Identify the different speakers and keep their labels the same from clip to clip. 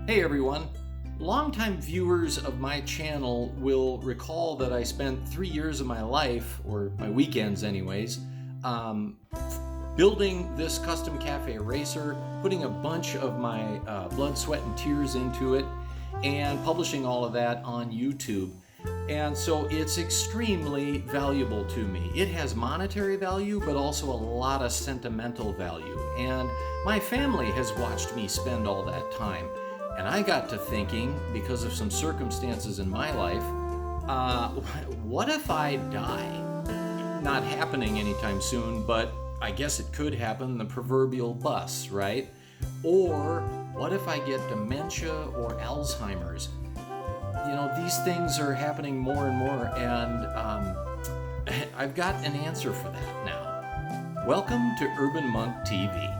Speaker 1: Hey everyone! Longtime viewers of my channel will recall that I spent 3 years of my life, or my weekends anyways, building this custom cafe racer, putting a bunch of my blood, sweat, and tears into it, and publishing all of that on YouTube. And so it's extremely valuable to me. It has monetary value, but also a lot of sentimental value. And my family has watched me spend all that time. And I got to thinking, because of some circumstances in my life, what if I die? Not happening anytime soon, but I guess it could happen, the proverbial bus, right? Or what if I get dementia or Alzheimer's? You know, these things are happening more and more, and I've got an answer for that now. Welcome to Urban Monk TV.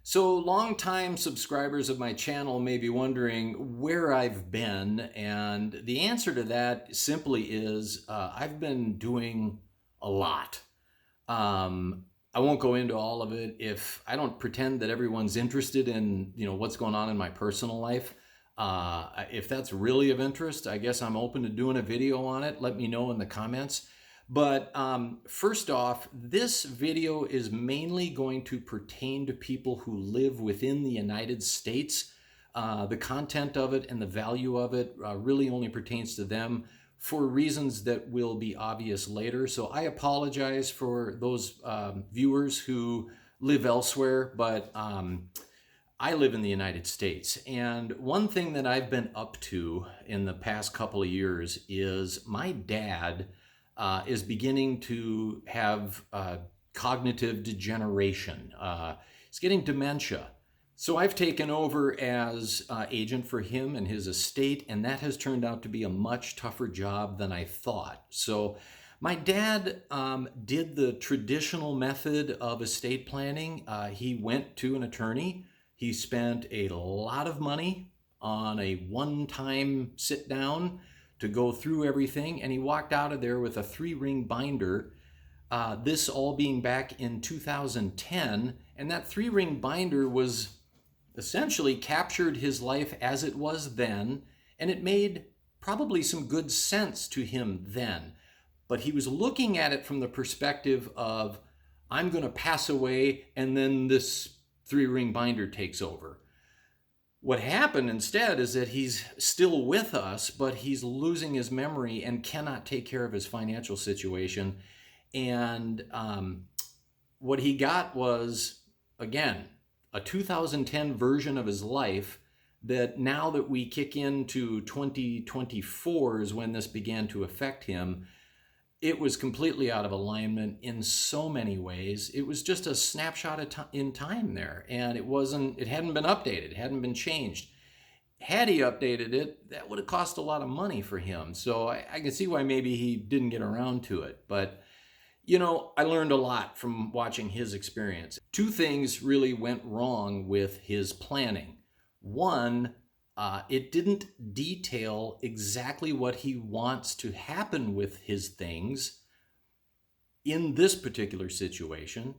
Speaker 1: So longtime subscribers of my channel may be wondering where I've been, and the answer to that simply is I've been doing a lot. I won't go into all of it. If I don't pretend that everyone's interested in what's going on in my personal life. If that's really of interest, I guess I'm open to doing a video on it. Let me know in the comments. But first off, this video is mainly going to pertain to people who live within the United States. The content of it and the value of it really only pertains to them for reasons that will be obvious later. So I apologize for those viewers who live elsewhere, but I live in the United States. And one thing that I've been up to in the past couple of years is my dad is beginning to have cognitive degeneration. He's getting dementia. So I've taken over as agent for him and his estate, and that has turned out to be a much tougher job than I thought. So my dad did the traditional method of estate planning. He went to an attorney. He spent a lot of money on a one-time sit-down to go through everything, and he walked out of there with a 3-ring binder, this all being back in 2010, and that 3-ring binder was essentially captured his life as it was then, and it made probably some good sense to him then, but he was looking at it from the perspective of, I'm going to pass away and then this 3-ring binder takes over. What happened instead is that he's still with us, but he's losing his memory and cannot take care of his financial situation. And what he got was, again, a 2010 version of his life that now that we kick into 2024 is when this began to affect him. It was completely out of alignment in so many ways. It was just a snapshot in time there, and it hadn't been updated, it hadn't been changed. Had he updated it, that would have cost a lot of money for him. So I can see why maybe he didn't get around to it. But, I learned a lot from watching his experience. 2 things really went wrong with his planning. One, it didn't detail exactly what he wants to happen with his things in this particular situation.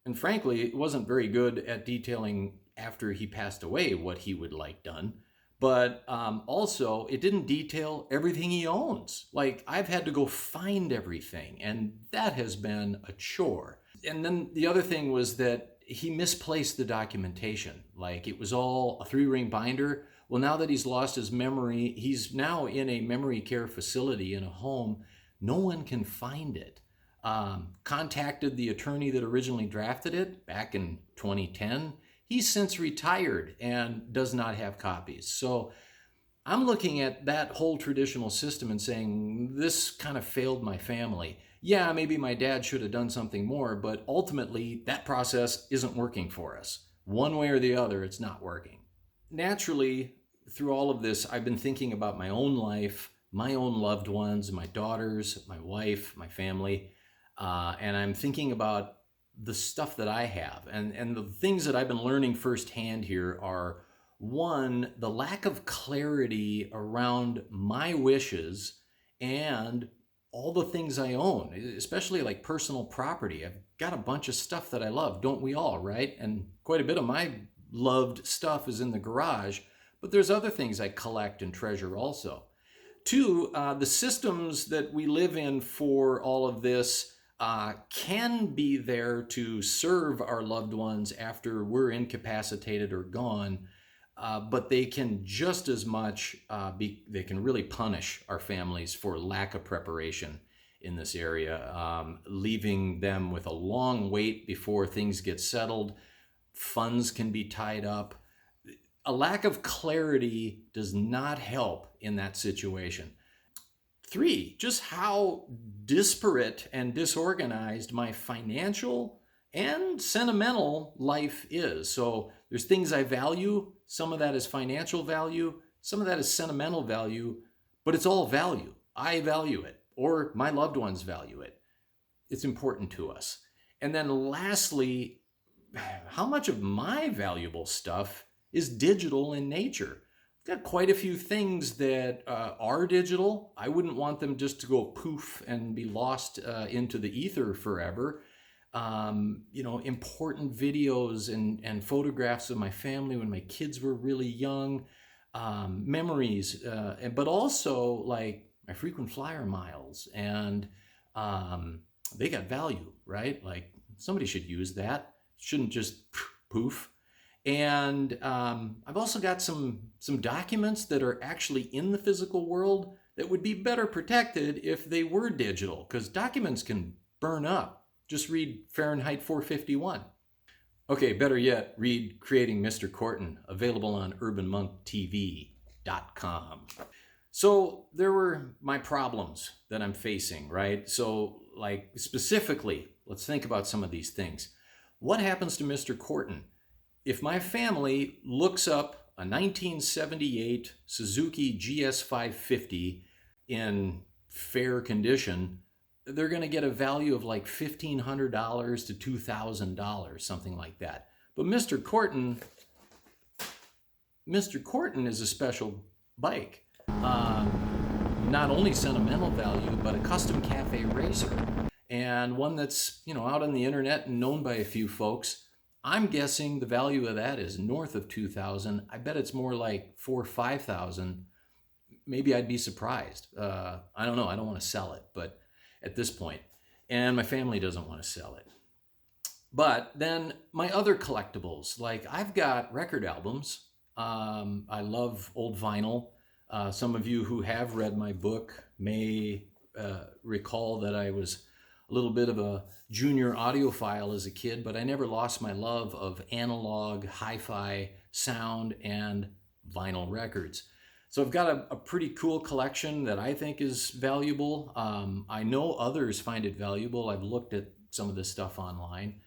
Speaker 1: And frankly, it wasn't very good at detailing after he passed away what he would like done. But also, it didn't detail everything he owns. Like, I've had to go find everything, and that has been a chore. And then the other thing was that he misplaced the documentation. Like, it was all a 3-ring binder. Well, now that he's lost his memory, he's now in a memory care facility in a home. No one can find it. Contacted the attorney that originally drafted it back in 2010. He's since retired and does not have copies. So I'm looking at that whole traditional system and saying, this kind of failed my family. Yeah, maybe my dad should have done something more, but ultimately that process isn't working for us. One way or the other, it's not working. Naturally, through all of this, I've been thinking about my own life, my own loved ones, my daughters, my wife, my family. And I'm thinking about the stuff that I have. And the things that I've been learning firsthand here are, one, the lack of clarity around my wishes and all the things I own, especially like personal property. I've got a bunch of stuff that I love, don't we all, right? And quite a bit of my loved stuff is in the garage, but there's other things I collect and treasure also. Two, the systems that we live in for all of this can be there to serve our loved ones after we're incapacitated or gone, but they can just as much they can really punish our families for lack of preparation in this area, leaving them with a long wait before things get settled. Funds can be tied up. A lack of clarity does not help in that situation. Three, just how disparate and disorganized my financial and sentimental life is. So there's things I value. Some of that is financial value. Some of that is sentimental value, but it's all value. I value it, or my loved ones value it. It's important to us. And then lastly, how much of my valuable stuff is digital in nature? I've got quite a few things that are digital. I wouldn't want them just to go poof and be lost into the ether forever. Important videos and photographs of my family when my kids were really young, memories, but also like my frequent flyer miles, and they got value, right? Like somebody should use that. Shouldn't just poof. And I've also got some documents that are actually in the physical world that would be better protected if they were digital, because documents can burn up. Just read Fahrenheit 451. Okay, better yet, read Creating Mr. Corton, available on urbanmonktv.com. So there were my problems that I'm facing, right? So like specifically, let's think about some of these things. What happens to Mr. Corton if my family looks up a 1978 Suzuki GS550 in fair condition? They're going to get a value of like $1,500 to $2,000, something like that. But Mr. Corton is a special bike. Not only sentimental value, but a custom cafe racer, and one that's out on the internet and known by a few folks. I'm guessing the value of that is north of $2,000. I bet it's more like $4,000 or $5,000. Maybe I'd be surprised. I don't know. I don't want to sell it, but at this point, and my family doesn't want to sell it. But then my other collectibles, like I've got record albums. I love old vinyl. Some of you who have read my book may recall that I was a little bit of a junior audiophile as a kid, but I never lost my love of analog, hi-fi sound and vinyl records. So I've got a pretty cool collection that I think is valuable. I know others find it valuable. I've looked at some of this stuff online.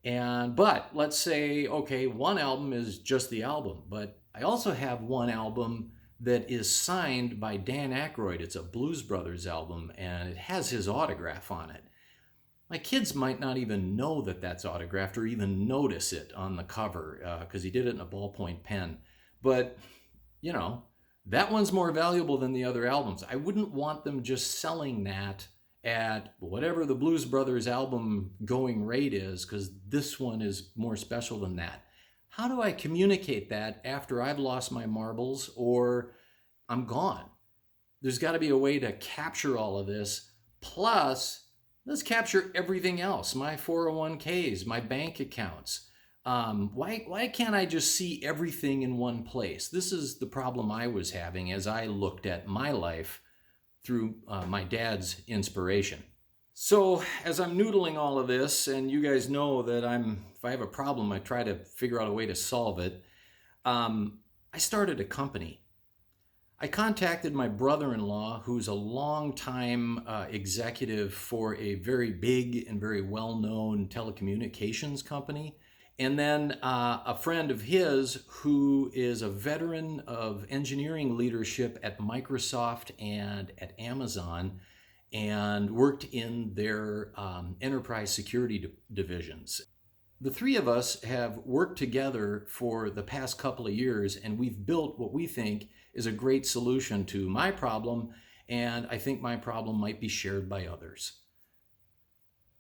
Speaker 1: But let's say, okay, one album is just the album, but I also have one album that is signed by Dan Aykroyd. It's a Blues Brothers album, and it has his autograph on it. My kids might not even know that that's autographed or even notice it on the cover because he did it in a ballpoint pen. But, that one's more valuable than the other albums. I wouldn't want them just selling that at whatever the Blues Brothers album going rate is, because this one is more special than that. How do I communicate that after I've lost my marbles or I'm gone? There's got to be a way to capture all of this. Plus, let's capture everything else, my 401ks, my bank accounts. Why can't I just see everything in one place? This is the problem I was having as I looked at my life through my dad's inspiration. So as I'm noodling all of this, and you guys know that if I have a problem, I try to figure out a way to solve it. I started a company. I contacted my brother-in-law, who's a longtime executive for a very big and very well-known telecommunications company. And then a friend of his who is a veteran of engineering leadership at Microsoft and at Amazon. and worked in their enterprise security divisions. The three of us have worked together for the past couple of years, and we've built what we think is a great solution to my problem, and I think my problem might be shared by others.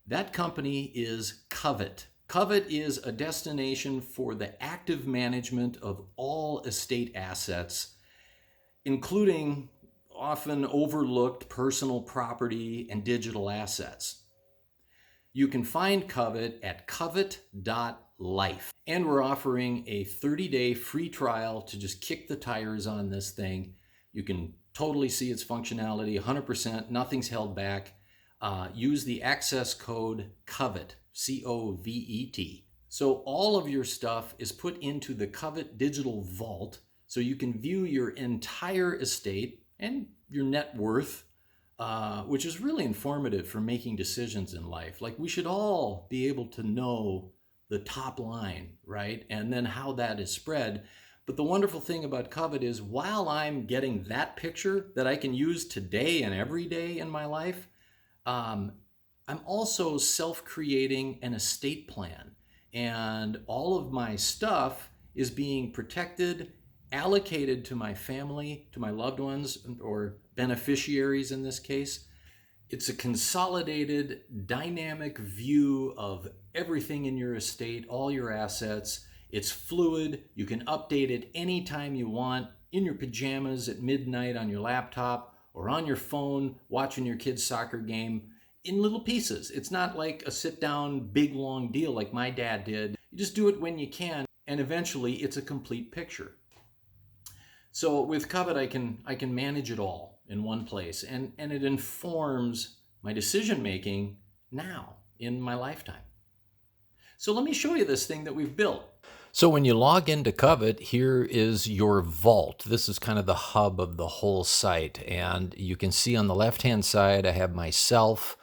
Speaker 1: That company is Covet. Covet is a destination for the active management of all estate assets, including often overlooked personal property and digital assets. You can find Covet at covet.life. And we're offering a 30-day free trial to just kick the tires on this thing. You can totally see its functionality, 100%, nothing's held back. Use the access code COVET, C-O-V-E-T. So all of your stuff is put into the Covet digital vault, so you can view your entire estate and your net worth, which is really informative for making decisions in life. Like, we should all be able to know the top line, right? And then how that is spread. But the wonderful thing about Covet is, while I'm getting that picture that I can use today and every day in my life, I'm also self-creating an estate plan. And all of my stuff is being protected, allocated to my family, to my loved ones, or beneficiaries in this case. It's a consolidated, dynamic view of everything in your estate, all your assets. It's fluid. You can update it anytime you want, in your pajamas at midnight on your laptop, or on your phone watching your kid's soccer game, in little pieces. It's not like a sit-down, big, long deal like my dad did. You just do it when you can, and eventually it's a complete picture. So with Covet, I can manage it all in one place, and it informs my decision making now in my lifetime. So let me show you this thing that we've built. So when you log into Covet, here is your vault. This is kind of the hub of the whole site, and you can see on the left-hand side I have myself,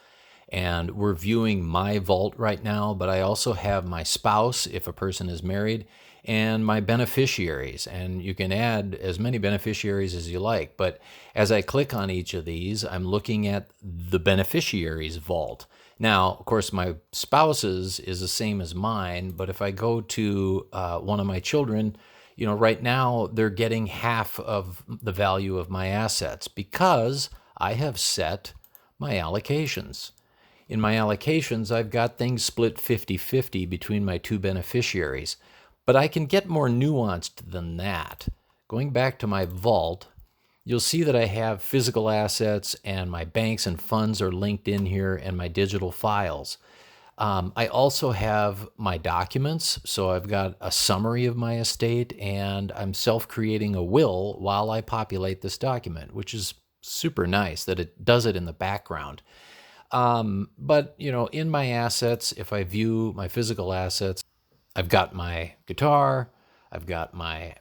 Speaker 1: and we're viewing my vault right now, but I also have my spouse, if a person is married, and my beneficiaries. And you can add as many beneficiaries as you like. But as I click on each of these, I'm looking at the beneficiaries vault. Now, of course, my spouse's is the same as mine, but if I go to one of my children, you know, right now they're getting half of the value of my assets because I have set my allocations. In my allocations, I've got things split 50-50 between my two beneficiaries, but I can get more nuanced than that. Going back to my vault, you'll see that I have physical assets, and my banks and funds are linked in here, and my digital files. I also have my documents, so I've got a summary of my estate, and I'm self-creating a will while I populate this document, which is super nice that it does it in the background. But, you know, in my assets, if I view my physical assets, I've got my guitar, I've got my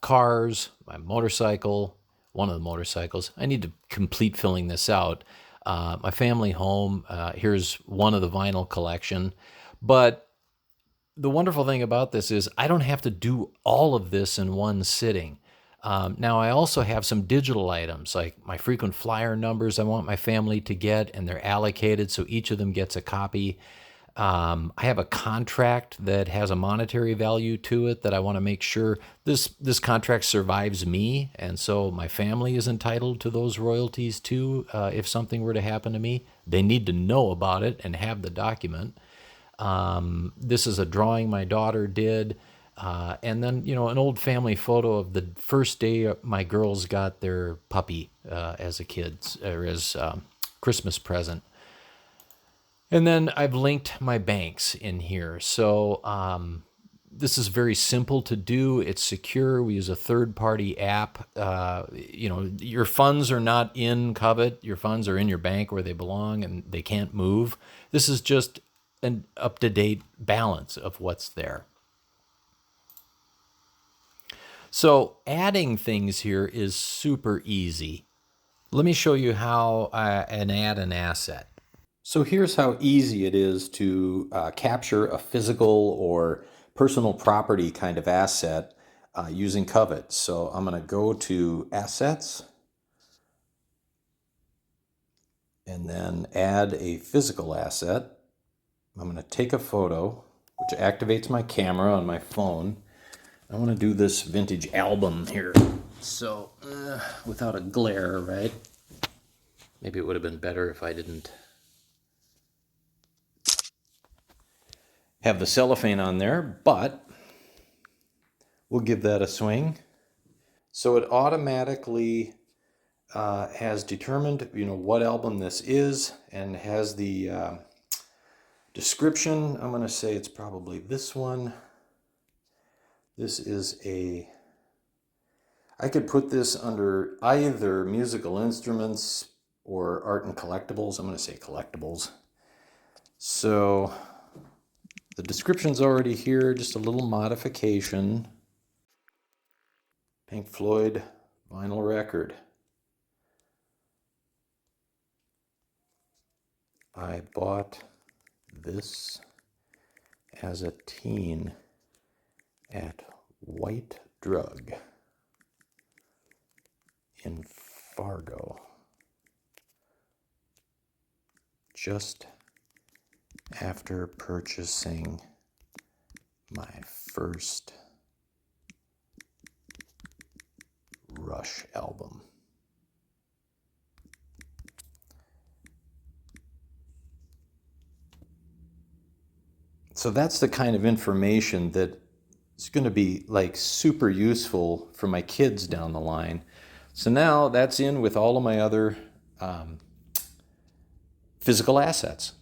Speaker 1: cars, my motorcycle, one of the motorcycles. I need to complete filling this out. My family home, here's one of the vinyl collection. But the wonderful thing about this is I don't have to do all of this in one sitting. Now, I also have some digital items, like my frequent flyer numbers I want my family to get, and they're allocated, so each of them gets a copy. I have a contract that has a monetary value to it that I want to make sure this contract survives me, and so my family is entitled to those royalties too. If something were to happen to me, they need to know about it and have the document. This is a drawing my daughter did. And then, you know, an old family photo of the first day my girls got their puppy as a kid, or as Christmas present. And then I've linked my banks in here. So this is very simple to do. It's secure. We use a third-party app. You know, your funds are not in Covet. Your funds are in your bank where they belong, and they can't move. This is just an up-to-date balance of what's there. So adding things here is super easy. Let me show you how I add an asset. So here's how easy it is to capture a physical or personal property kind of asset using Covet. So I'm going to go to Assets. and then add a physical asset. I'm going to take a photo, which activates my camera on my phone. I want to do this vintage album here. So, without a glare, right? Maybe it would have been better if I didn't have the cellophane on there, but we'll give that a swing. So it automatically has determined, what album this is, and has the description. I'm going to say it's probably this one. This is I could put this under either musical instruments or art and collectibles. I'm going to say collectibles. So the description's already here, just a little modification. Pink Floyd vinyl record. I bought this as a teen at White Drug in Fargo, just after purchasing my first Rush album. So that's the kind of information that is going to be like super useful for my kids down the line. So now that's in with all of my other physical assets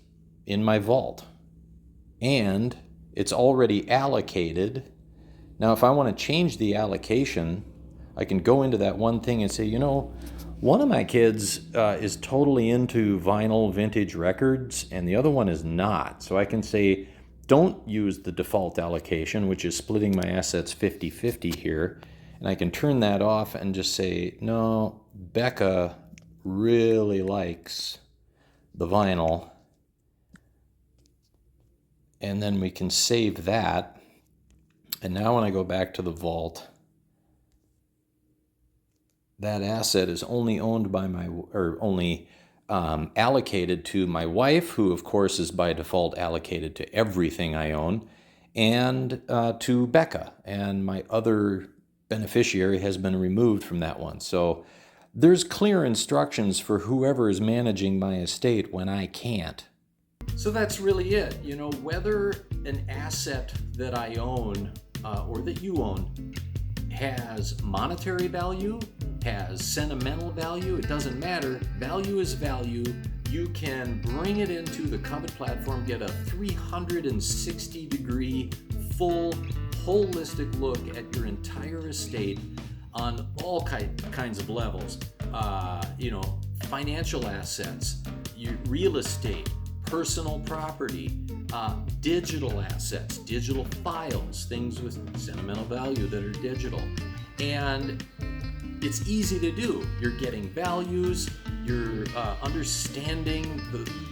Speaker 1: in my vault. And it's already allocated. Now, if I want to change the allocation, I can go into that one thing and say, one of my kids is totally into vinyl vintage records and the other one is not. So I can say, don't use the default allocation, which is splitting my assets 50-50 here. And I can turn that off and just say, no, Becca really likes the vinyl. And then we can save that. And now when I go back to the vault, that asset is only owned by only allocated to my wife, who of course is by default allocated to everything I own, and to Becca. And my other beneficiary has been removed from that one. So there's clear instructions for whoever is managing my estate when I can't. So that's really it. Whether an asset that I own or that you own has monetary value, has sentimental value, it doesn't matter. Value is value. You can bring it into the Covet platform, get a 360-degree, full, holistic look at your entire estate on all kinds of levels. Financial assets, your real estate, personal property, digital assets, digital files, things with sentimental value that are digital. And it's easy to do. You're getting values, you're understanding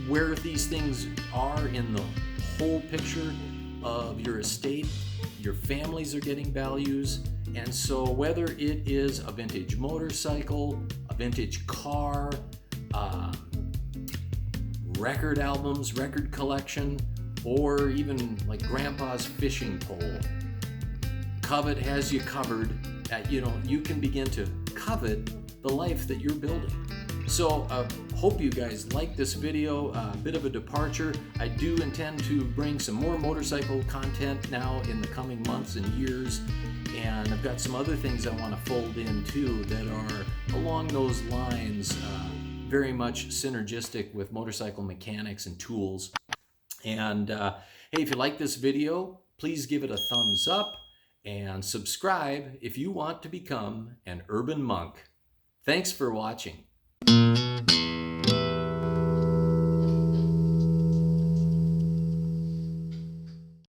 Speaker 1: where these things are in the whole picture of your estate. Your families are getting values. And so whether it is a vintage motorcycle, a vintage car, record albums, record collection, or even like Grandpa's fishing pole, Covet has you covered. You can begin to covet the life that you're building. So hope you guys like this video, a bit of a departure. I do intend to bring some more motorcycle content now in the coming months and years. And I've got some other things I want to fold in too that are along those lines, very much synergistic with motorcycle mechanics and tools. And hey, if you like this video, please give it a thumbs up and subscribe if you want to become an urban monk. Thanks for watching.